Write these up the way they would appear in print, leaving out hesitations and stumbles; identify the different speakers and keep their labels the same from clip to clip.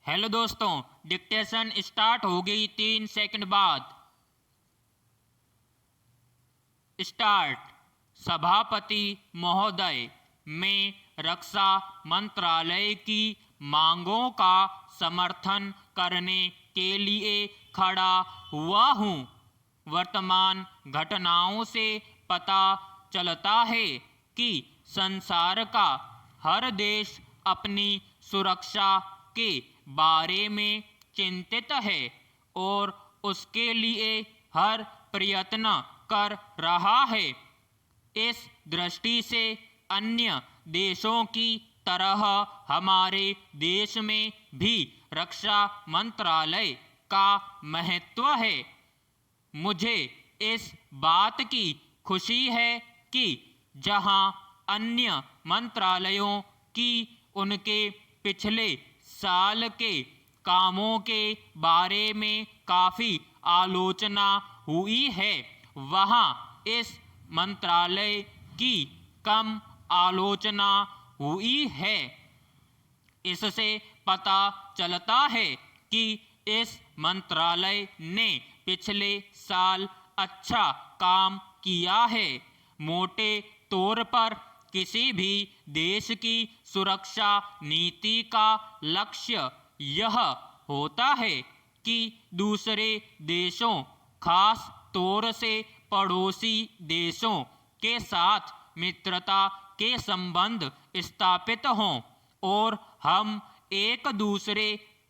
Speaker 1: Hello दोस्तों, dictation start हो गई 3 सेकंड बाद। स्टार्ट। सभापति महोदय, मैं रक्षा मंत्रालय की मांगों का समर्थन करने के लिए खड़ा हुआ हूँ। वर्तमान घटनाओं से पता चलता है कि संसार का हर देश अपनी सुरक्षा के बारे में चिंतित है और उसके लिए हर प्रयत्न कर रहा है। इस दृष्टि से अन्य देशों की तरह हमारे देश में भी रक्षा मंत्रालय का महत्व है। मुझे इस बात की खुशी है कि जहां अन्य मंत्रालयों की उनके पिछले साल के कामों के बारे में काफ़ी आलोचना हुई है, वहां इस मंत्रालय की कम आलोचना हुई है। इससे पता चलता है कि इस मंत्रालय ने पिछले साल अच्छा काम किया है। मोटे तौर पर किसी भी देश की सुरक्षा नीति का लक्ष्य यह होता है कि दूसरे देशों, खास तौर से पड़ोसी देशों के साथ मित्रता के संबंध स्थापित हों और हम एक दूसरे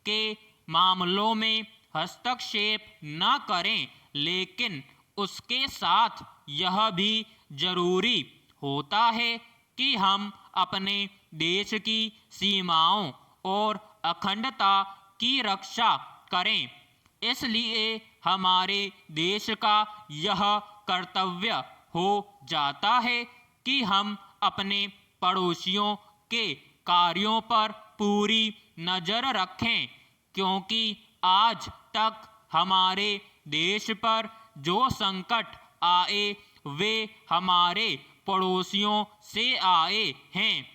Speaker 1: के मामलों में हस्तक्षेप न करें। लेकिन उसके साथ यह भी जरूरी होता है कि हम अपने देश की सीमाओं और अखंडता की रक्षा करें। इसलिए हमारे देश का यह कर्तव्य हो जाता है कि हम अपने पड़ोसियों के कार्यों पर पूरी नज़र रखें, क्योंकि आज तक हमारे देश पर जो संकट आए वे हमारे पड़ोसियों से आए हैं।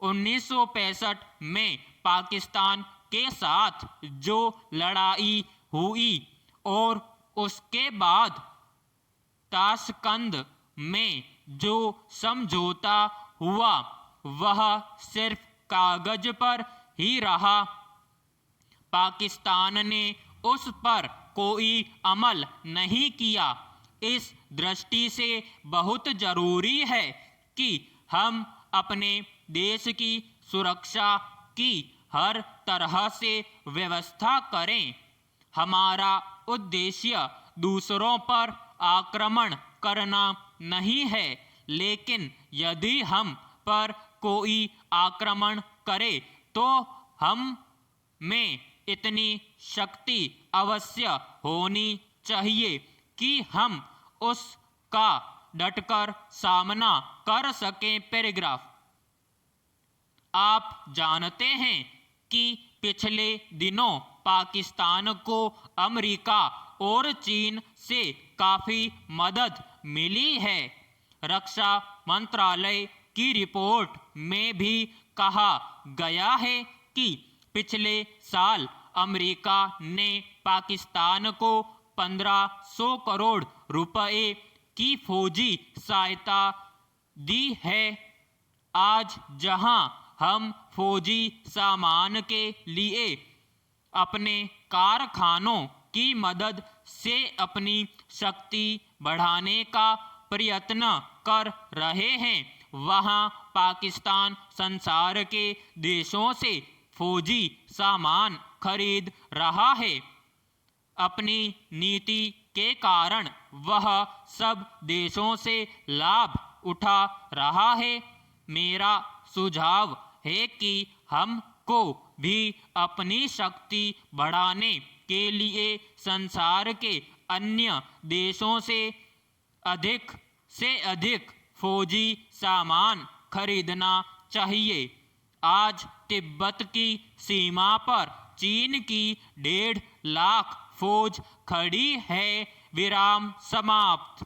Speaker 1: 1965 में पाकिस्तान के साथ जो लड़ाई हुई और उसके बाद ताशकंद में जो समझौता हुआ वह सिर्फ कागज पर ही रहा। पाकिस्तान ने उस पर कोई अमल नहीं किया। इस दृष्टि से बहुत जरूरी है कि हम अपने देश की सुरक्षा की हर तरह से व्यवस्था करें। हमारा उद्देश्य दूसरों पर आक्रमण करना नहीं है, लेकिन यदि हम पर कोई आक्रमण करे तो हम में इतनी शक्ति अवश्य होनी चाहिए कि हम उसका डटकर सामना कर सकें। पैराग्राफ। आप जानते हैं कि पिछले दिनों पाकिस्तान को अमेरिका और चीन से काफ़ी मदद मिली है। रक्षा मंत्रालय की रिपोर्ट में भी कहा गया है कि पिछले साल अमेरिका ने पाकिस्तान को 1500 करोड़ रुपए की फौजी सहायता दी है। आज जहां हम फौजी सामान के लिए अपने कारखानों की मदद से अपनी शक्ति बढ़ाने का प्रयत्न कर रहे हैं, वहां पाकिस्तान संसार के देशों से फौजी सामान खरीद रहा है। अपनी नीति के कारण वह सब देशों से लाभ उठा रहा है। मेरा सुझाव है कि हमको भी अपनी शक्ति बढ़ाने के लिए संसार के अन्य देशों से अधिक फौजी सामान खरीदना चाहिए। आज तिब्बत की सीमा पर चीन की 1.5 लाख फौज खड़ी है। विराम समाप्त।